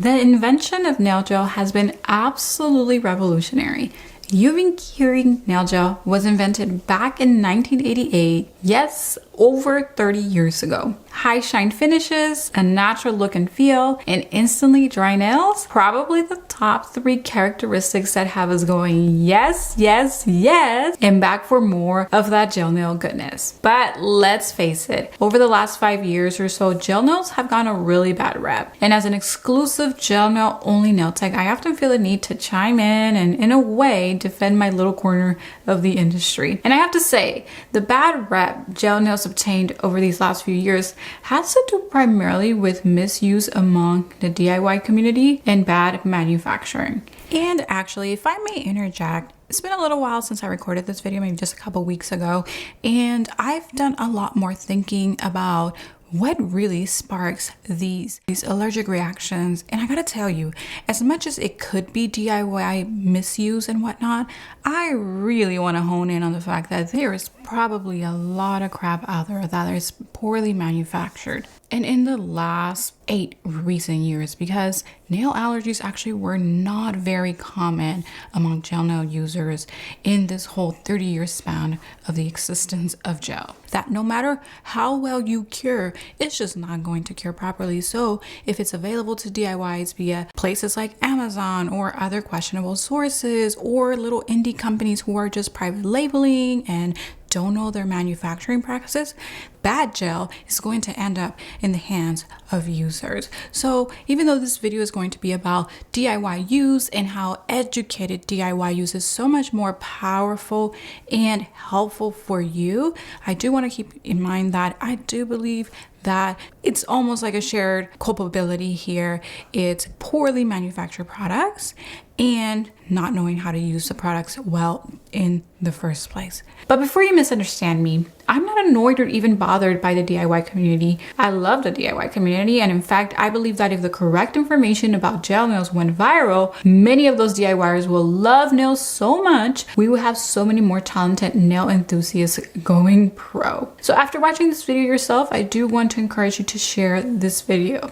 The invention of nail gel has been absolutely revolutionary. You've been hearing nail gel was invented back in 1988. Yes, over 30 years ago. High shine finishes, a natural look and feel, and instantly dry nails. Probably the top 3 characteristics that have us going yes, yes, yes, and back for more of that gel nail goodness. But let's face it, over the last 5 years or so, gel nails have gotten a really bad rep. And as an exclusive gel nail only nail tech, I often feel the need to chime in and in a way defend my little corner of the industry. And I have to say, the bad rep gel nails obtained over these last few years has to do primarily with misuse among the DIY community and bad manufacturing. And actually, if I may interject, it's been a little while since I recorded this video, maybe just a couple weeks ago, and I've done a lot more thinking about what really sparks these allergic reactions. And I gotta tell you, as much as it could be DIY misuse and whatnot, I really want to hone in on the fact that there is probably a lot of crap out there that is poorly manufactured. And in the last 8 recent years, because nail allergies actually were not very common among gel nail users in this whole 30-year span of the existence of gel. That no matter how well you cure, it's just not going to cure properly. So if it's available to DIYs via places like Amazon or other questionable sources or little indie companies who are just private labeling and don't know their manufacturing practices, bad gel is going to end up in the hands of users. So even though this video is going to be about DIY use and how educated DIY use is so much more powerful and helpful for you, I do want to keep in mind that I do believe that it's almost like a shared culpability here. It's poorly manufactured products and not knowing how to use the products well in the first place. But before you misunderstand me, I'm not annoyed or even bothered by the DIY community. I love the DIY community, and in fact, I believe that if the correct information about gel nails went viral, many of those DIYers will love nails so much, we will have so many more talented nail enthusiasts going pro. So after watching this video yourself, I do want to encourage you to share this video.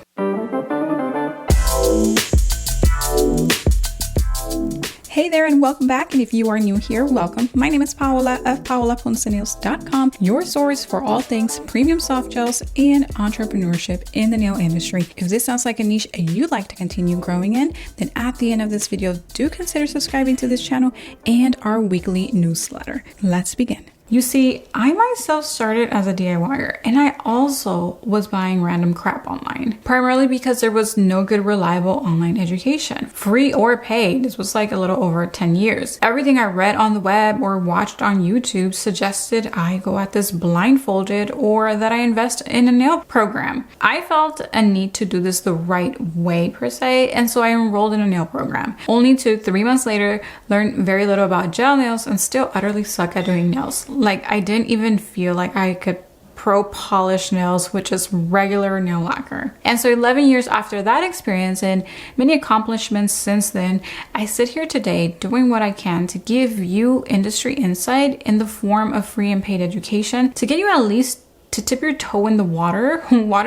Hey there and welcome back, and if you are new here, welcome. My name is Paola of paolaponcenails.com, your source for all things premium soft gels and entrepreneurship in the nail industry. If this sounds like a niche you'd like to continue growing in, then at the end of this video, do consider subscribing to this channel and our weekly newsletter. Let's begin. You see, I myself started as a DIYer, and I also was buying random crap online, primarily because there was no good reliable online education, free or paid. This was like a little over 10 years. Everything I read on the web or watched on YouTube suggested I go at this blindfolded or that I invest in a nail program. I felt a need to do this the right way per se, and so I enrolled in a nail program, only to 3 months later learn very little about gel nails and still utterly suck at doing nails. Like, I didn't even feel like I could pro polish nails with just regular nail lacquer. And so 11 years after that experience and many accomplishments since then, I sit here today doing what I can to give you industry insight in the form of free and paid education to get you at least to tip your toe in the water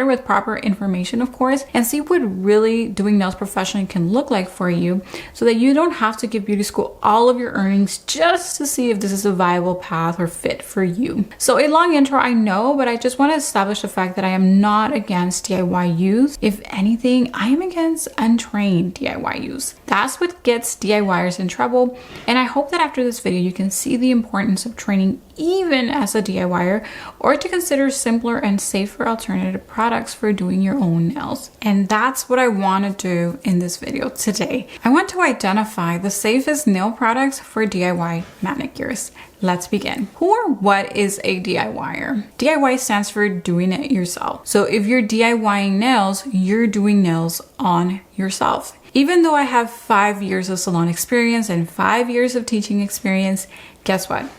with proper information, of course, and see what really doing nails professionally can look like for you, so that you don't have to give beauty school all of your earnings just to see if this is a viable path or fit for you. So a long intro, I know, but I just want to establish the fact that I am not against DIY use. If anything, I am against untrained DIY use. That's what gets DIYers in trouble, and I hope that after this video you can see the importance of training even as a DIYer, or to consider simpler and safer alternative products for doing your own nails. And that's what I want to do in this video today. I want to identify the safest nail products for DIY manicures. Let's begin. Who or what is a DIYer? DIY stands for doing it yourself. So if you're DIYing nails, you're doing nails on yourself. Even though I have 5 years of salon experience and 5 years of teaching experience, guess what?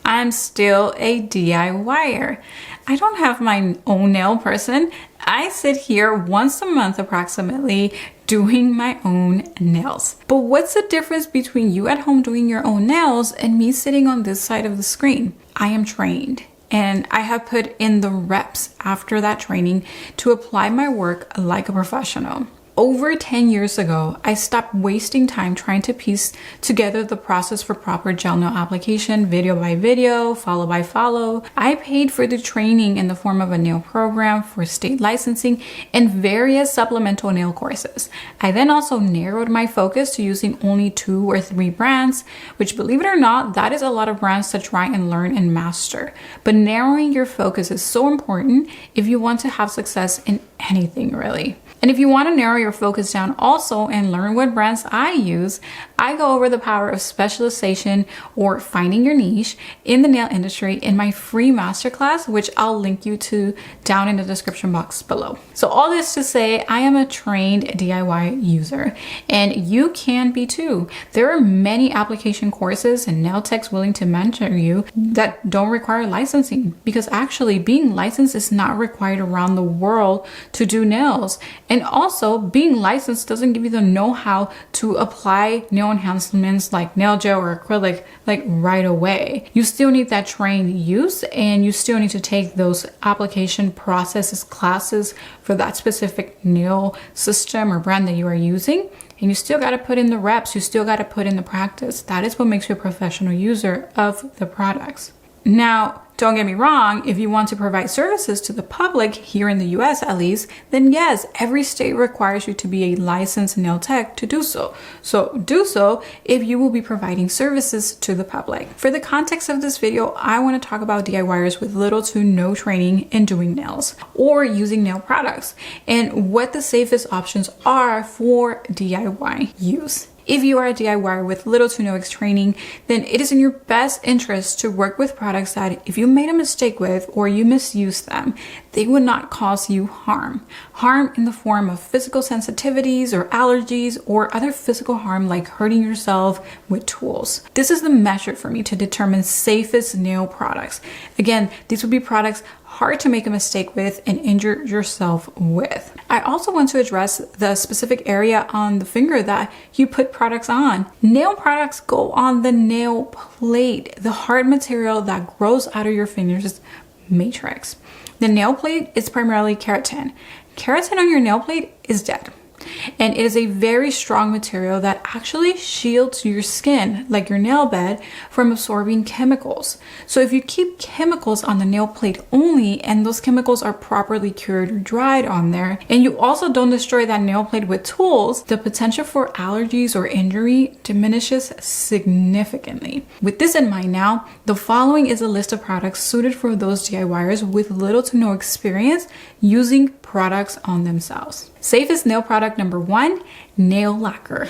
I'm still a DIYer. I don't have my own nail person. I sit here once a month approximately doing my own nails. But what's the difference between you at home doing your own nails and me sitting on this side of the screen? I am trained, and I have put in the reps after that training to apply my work like a professional. Over 10 years ago, I stopped wasting time trying to piece together the process for proper gel nail application, video by video, follow by follow. I paid for the training in the form of a nail program for state licensing and various supplemental nail courses. I then also narrowed my focus to using only 2 or 3 brands, which, believe it or not, that is a lot of brands to try and learn and master. But narrowing your focus is so important if you want to have success in anything, really. And if you want to narrow your focus down also and learn what brands I use, I go over the power of specialization or finding your niche in the nail industry in my free masterclass, which I'll link you to down in the description box below. So all this to say, I am a trained DIY user, and you can be too. There are many application courses and nail techs willing to mentor you that don't require licensing, because actually being licensed is not required around the world to do nails. And also, being licensed doesn't give you the know-how to apply nail enhancements like nail gel or acrylic like right away. You still need that trained use, and you still need to take those application processes classes for that specific nail system or brand that you are using. And you still got to put in the reps, you still got to put in the practice. That is what makes you a professional user of the products. Now, don't get me wrong, if you want to provide services to the public, here in the US at least, then yes, every state requires you to be a licensed nail tech to do so. So do so if you will be providing services to the public. For the context of this video, I want to talk about DIYers with little to no training in doing nails or using nail products, and what the safest options are for DIY use. If you are a DIYer with little to no training, then it is in your best interest to work with products that if you made a mistake with or you misuse them, they would not cause you harm. Harm in the form of physical sensitivities or allergies or other physical harm like hurting yourself with tools. This is the measure for me to determine safest nail products. Again, these would be products hard to make a mistake with and injure yourself with. I also want to address the specific area on the finger that you put products on. Nail products go on the nail plate, the hard material that grows out of your fingers matrix. The nail plate is primarily keratin. Keratin on your nail plate is dead. And it is a very strong material that actually shields your skin, like your nail bed, from absorbing chemicals. So if you keep chemicals on the nail plate only, and those chemicals are properly cured or dried on there, and you also don't destroy that nail plate with tools, the potential for allergies or injury diminishes significantly. With this in mind now, the following is a list of products suited for those DIYers with little to no experience using products on themselves. Safest nail product number 1, nail lacquer.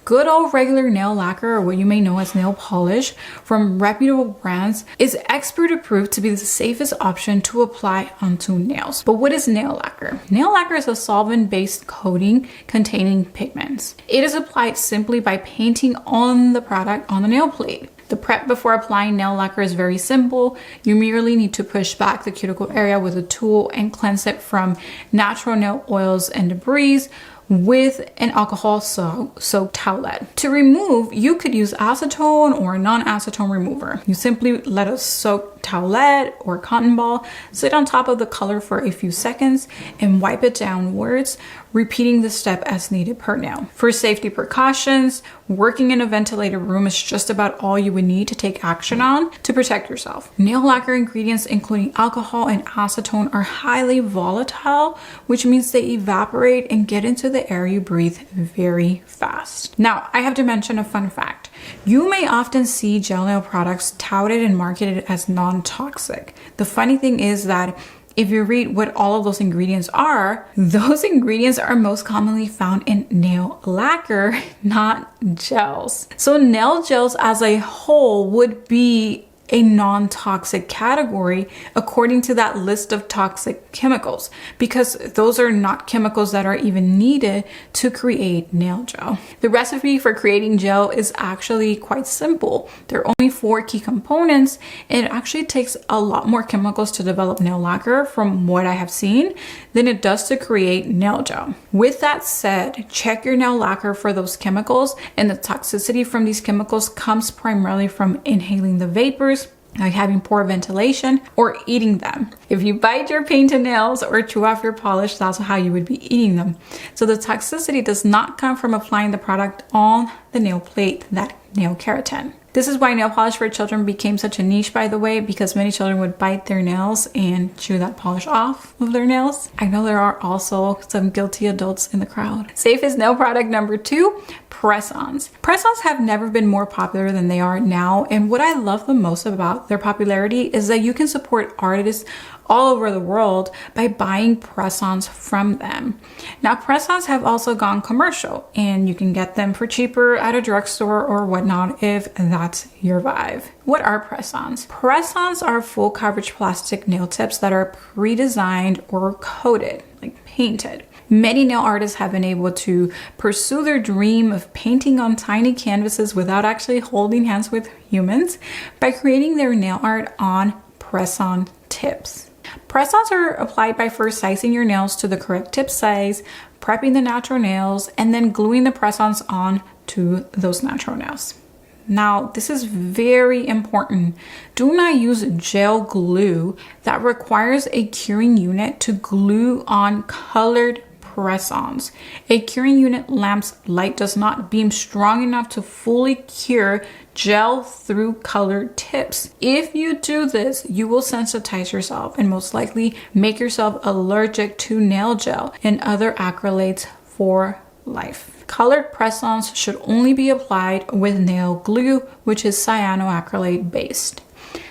Good old regular nail lacquer, or what you may know as nail polish from reputable brands, is expert approved to be the safest option to apply onto nails. But what is nail lacquer? Nail lacquer is a solvent-based coating containing pigments. It is applied simply by painting on the product on the nail plate. The prep before applying nail lacquer is very simple. You merely need to push back the cuticle area with a tool and cleanse it from natural nail oils and debris with an alcohol soaked towelette. To remove, you could use acetone or a non-acetone remover. You simply let a soaked towelette or cotton ball sit on top of the color for a few seconds and wipe it downwards, repeating the step as needed per nail. For safety precautions, working in a ventilated room is just about all you would need to take action on to protect yourself. Nail lacquer ingredients, including alcohol and acetone, are highly volatile, which means they evaporate and get into the air you breathe very fast. Now, I have to mention a fun fact. You may often see gel nail products touted and marketed as non-toxic. The funny thing is that if you read what all of those ingredients are, those ingredients are most commonly found in nail lacquer, not gels. So nail gels as a whole would be a non-toxic category according to that list of toxic chemicals, because those are not chemicals that are even needed to create nail gel. The recipe for creating gel is actually quite simple. There are only 4 key components, and it actually takes a lot more chemicals to develop nail lacquer, from what I have seen, than it does to create nail gel. With that said, check your nail lacquer for those chemicals, and the toxicity from these chemicals comes primarily from inhaling the vapors like having poor ventilation, or eating them. If you bite your painted nails or chew off your polish, that's how you would be eating them. So the toxicity does not come from applying the product on the nail plate, that nail keratin. This is why nail polish for children became such a niche, by the way, because many children would bite their nails and chew that polish off of their nails. I know there are also some guilty adults in the crowd. Safest nail product number 2, press-ons. Press-ons have never been more popular than they are now, and what I love the most about their popularity is that you can support artists all over the world by buying press-ons from them. Now, press-ons have also gone commercial, and you can get them for cheaper at a drugstore or whatnot if that's your vibe. What are press-ons? Press-ons are full coverage plastic nail tips that are pre-designed or coated, like painted. Many nail artists have been able to pursue their dream of painting on tiny canvases without actually holding hands with humans by creating their nail art on press-on tips. Press-ons are applied by first sizing your nails to the correct tip size, prepping the natural nails, and then gluing the press-ons on to those natural nails. Now, this is very important. Do not use gel glue that requires a curing unit to glue on colored press-ons. A curing unit lamp's light does not beam strong enough to fully cure gel through colored tips. If you do this, you will sensitize yourself and most likely make yourself allergic to nail gel and other acrylates for life. Colored press-ons should only be applied with nail glue, which is cyanoacrylate based.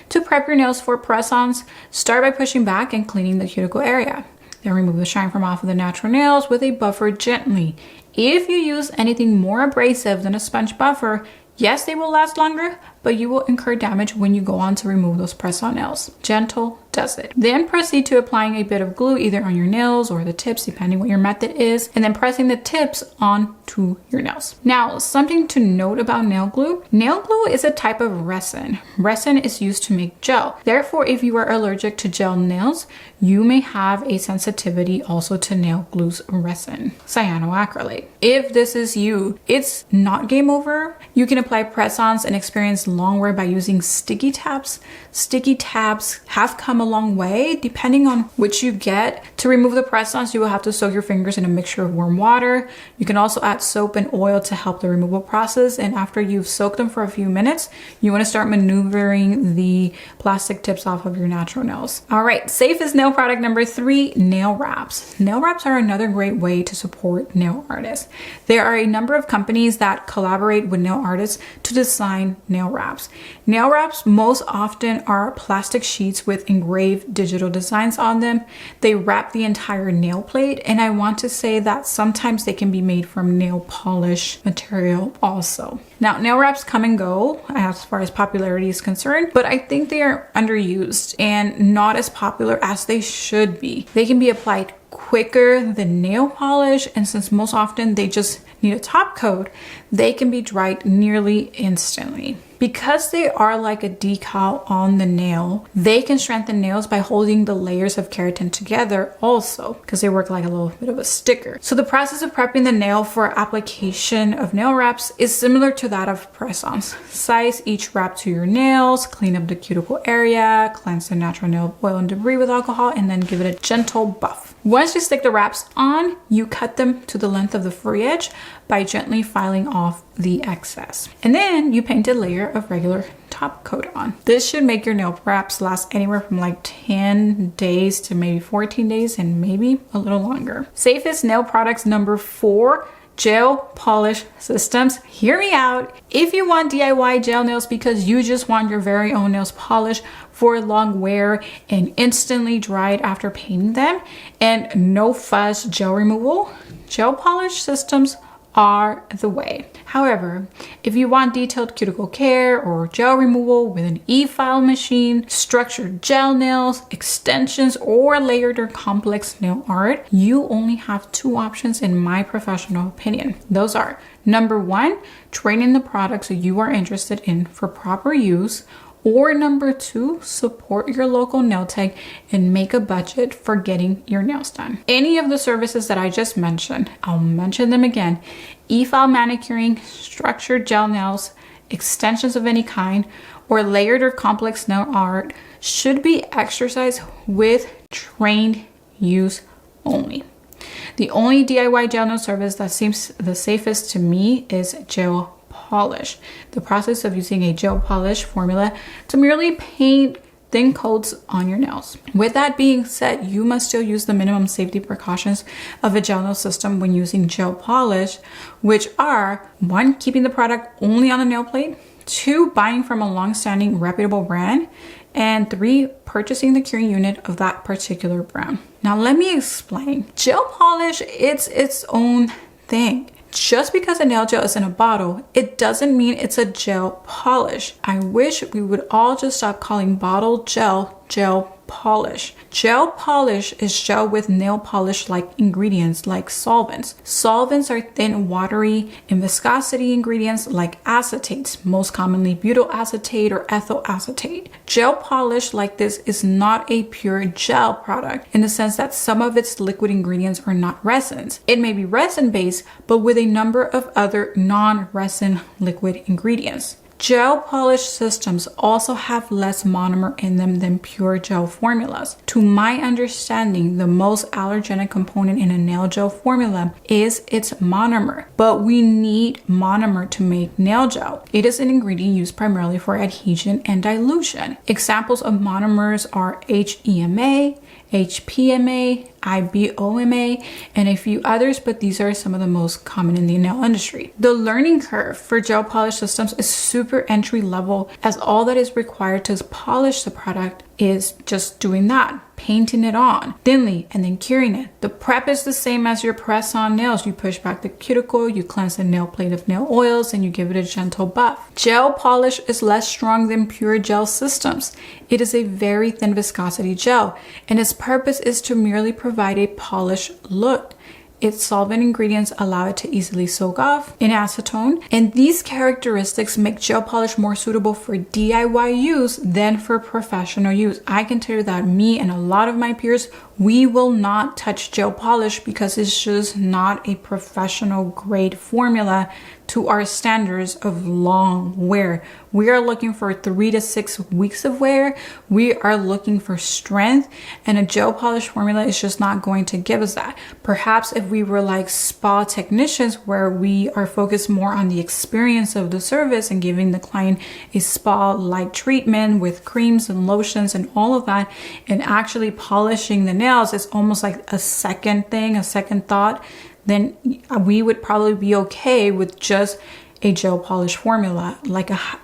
To prep your nails for press-ons, start by pushing back and cleaning the cuticle area. Then remove the shine from off of the natural nails with a buffer gently. If you use anything more abrasive than a sponge buffer, yes, they will last longer, but you will incur damage when you go on to remove those press-on nails. Gentle does it. Then proceed to applying a bit of glue either on your nails or the tips, depending what your method is, and then pressing the tips onto your nails. Now, something to note about nail glue. Nail glue is a type of resin. Resin is used to make gel. Therefore, if you are allergic to gel nails, you may have a sensitivity also to nail glue's resin, cyanoacrylate. If this is you, it's not game over. You can apply press-ons and experience long wear by using sticky tabs. Sticky tabs have come a long way depending on which you get. To remove the press-ons, you will have to soak your fingers in a mixture of warm water. You can also add soap and oil to help the removal process, and after you've soaked them for a few minutes, you want to start maneuvering the plastic tips off of your natural nails. All right, safest nail product number 3, nail wraps. Nail wraps are another great way to support nail artists. There are a number of companies that collaborate with nail artists to design nail wraps. Nail wraps most often are plastic sheets with engraved digital designs on them. They wrap the entire nail plate, and I want to say that sometimes they can be made from nail polish material also. Now, nail wraps come and go as far as popularity is concerned, but I think they are underused and not as popular as they should be. They can be applied quicker than nail polish, and since most often they just need a top coat, they can be dried nearly instantly. Because they are like a decal on the nail, they can strengthen nails by holding the layers of keratin together also, because they work like a little bit of a sticker. So the process of prepping the nail for application of nail wraps is similar to that of press-ons. Size each wrap to your nails, clean up the cuticle area, cleanse the natural nail oil and debris with alcohol, and then give it a gentle buff. Once you stick the wraps on, you cut them to the length of the free edge by gently filing off the excess. And then you paint a layer of regular top coat on. This should make your nail wraps last anywhere from like 10 days to maybe 14 days and maybe a little longer. Safest nail products number 4, gel polish systems. Hear me out. If you want DIY gel nails because you just want your very own nails polished for long wear and instantly dried after painting them, and no fuss gel removal, gel polish systems are the way. However, if you want detailed cuticle care or gel removal with an e-file machine, structured gel nails, extensions, or layered or complex nail art, you only have 2 options in my professional opinion. Those are, number 1, training the products you are interested in for proper use, or number 2, support your local nail tech and make a budget for getting your nails done. Any of the services that I just mentioned, I'll mention them again: e-file manicuring, structured gel nails, extensions of any kind, or layered or complex nail art should be exercised with trained use only. The only DIY gel nail service that seems the safest to me is gel polish. The process of using a gel polish formula to merely paint thin coats on your nails. With that being said, you must still use the minimum safety precautions of a gel nail system when using gel polish, which are 1, keeping the product only on the nail plate, 2, buying from a long-standing reputable brand, and 3, purchasing the curing unit of that particular brand. Now let me explain. Gel polish, it's its own thing. Just because a nail gel is in a bottle, it doesn't mean it's a gel polish. I wish we would all just stop calling bottle gel polish. Gel polish is gel with nail polish-like ingredients like solvents. Solvents are thin, watery, and viscosity ingredients like acetates, most commonly butyl acetate or ethyl acetate. Gel polish like this is not a pure gel product in the sense that some of its liquid ingredients are not resins. It may be resin-based, but with a number of other non-resin liquid ingredients. Gel polish systems also have less monomer in them than pure gel formulas. To my understanding, the most allergenic component in a nail gel formula is its monomer, but we need monomer to make nail gel. It is an ingredient used primarily for adhesion and dilution. Examples of monomers are HEMA, HPMA, IBOMA, and a few others, but these are some of the most common in the nail industry. The learning curve for gel polish systems is super entry level, as all that is required to polish the product is just doing that, painting it on thinly and then curing it. The prep is the same as your press on nails. You push back the cuticle, you cleanse the nail plate of nail oils, and you give it a gentle buff. Gel polish is less strong than pure gel systems. It is a very thin viscosity gel, and its purpose is to merely provide a polished look. Its solvent ingredients allow it to easily soak off in acetone, and these characteristics make gel polish more suitable for DIY use than for professional use. I can tell you that me and a lot of my peers, we will not touch gel polish because it's just not a professional grade formula to our standards of long wear. We are looking for 3 to 6 weeks of wear. We are looking for strength, and a gel polish formula is just not going to give us that. Perhaps if we were like spa technicians where we are focused more on the experience of the service and giving the client a spa-like treatment with creams and lotions and all of that, and actually polishing the nails is almost like a second thing, a second thought, then we would probably be okay with just a gel polish formula.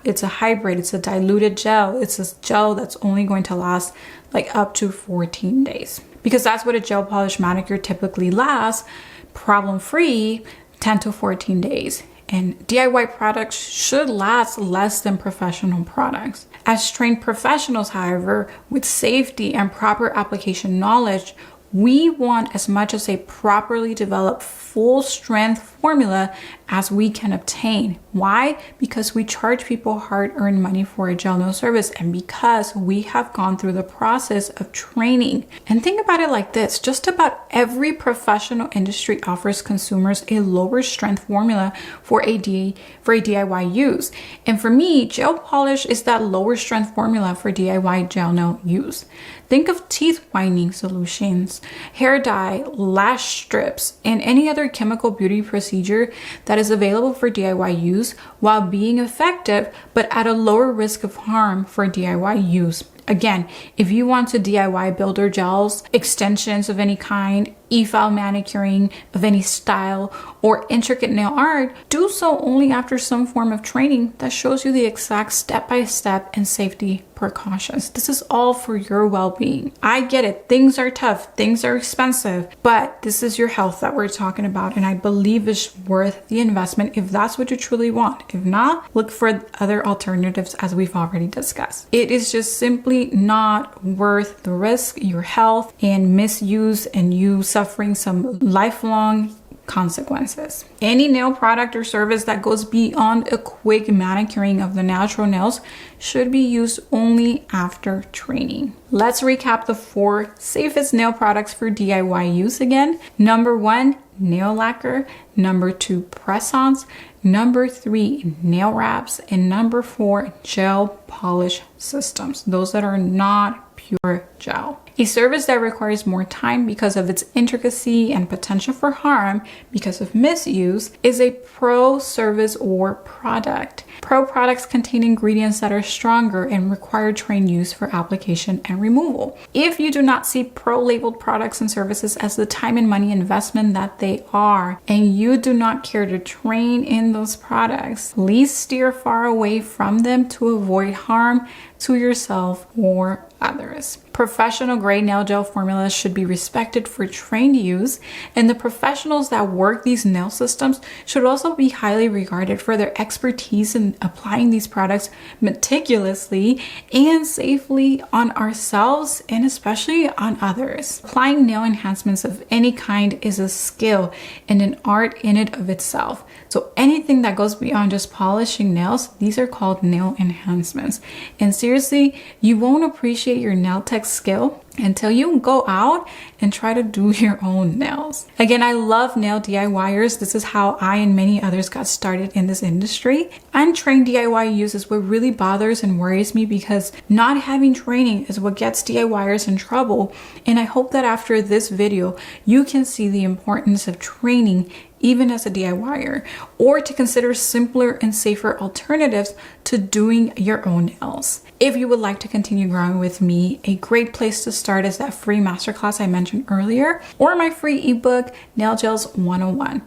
It's a hybrid, it's a diluted gel. It's a gel that's only going to last like up to 14 days. Because that's what a gel polish manicure typically lasts, problem-free, 10 to 14 days. And DIY products should last less than professional products. As trained professionals, however, with safety and proper application knowledge, we want as much as a properly developed full strength formula as we can obtain. Why? Because we charge people hard-earned money for a gel nail service, and because we have gone through the process of training. And think about it like this, just about every professional industry offers consumers a lower strength formula for a DIY use. And for me, gel polish is that lower strength formula for DIY gel nail use. Think of teeth whitening solutions, hair dye, lash strips, and any other chemical beauty procedure that is available for DIY use while being effective, but at a lower risk of harm for DIY use. Again, if you want to DIY builder gels, extensions of any kind, e-file manicuring of any style, or intricate nail art, do so only after some form of training that shows you the exact step-by-step and safety precautions. This is all for your well-being. I get it. Things are tough. Things are expensive, but this is your health that we're talking about, and I believe it's worth the investment if that's what you truly want. If not, look for other alternatives as we've already discussed. It is just simply not worth the risk, your health, and misuse, and you suffering some lifelong consequences. Any nail product or service that goes beyond a quick manicuring of the natural nails should be used only after training. Let's recap the 4 safest nail products for DIY use again. Number 1, nail lacquer, number 2, press-ons, number 3, nail wraps, and number 4, gel polish systems. Those that are not pure gel. A service that requires more time because of its intricacy and potential for harm because of misuse is a pro service or product. Pro products contain ingredients that are stronger and require trained use for application and removal. If you do not see pro labeled products and services as the time and money investment that they are, and you do not care to train in those products, please steer far away from them to avoid harm to yourself or others. Professional grade nail gel formulas should be respected for trained use, and the professionals that work these nail systems should also be highly regarded for their expertise in applying these products meticulously and safely on ourselves and especially on others. Applying nail enhancements of any kind is a skill and an art in and of itself. So anything that goes beyond just polishing nails, these are called nail enhancements. And seriously, you won't appreciate your nail tech skill until you go out and try to do your own nails. Again, I love nail DIYers. This is how I and many others got started in this industry. Untrained DIY use is what really bothers and worries me, because not having training is what gets DIYers in trouble. And I hope that after this video, you can see the importance of training even as a DIYer, or to consider simpler and safer alternatives to doing your own nails. If you would like to continue growing with me, a great place to start is that free masterclass I mentioned earlier, or my free ebook, Nail Gels 101.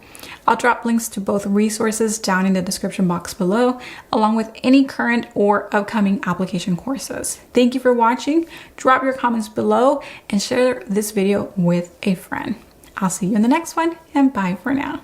I'll drop links to both resources down in the description box below, along with any current or upcoming application courses. Thank you for watching. Drop your comments below and share this video with a friend. I'll see you in the next one, and bye for now.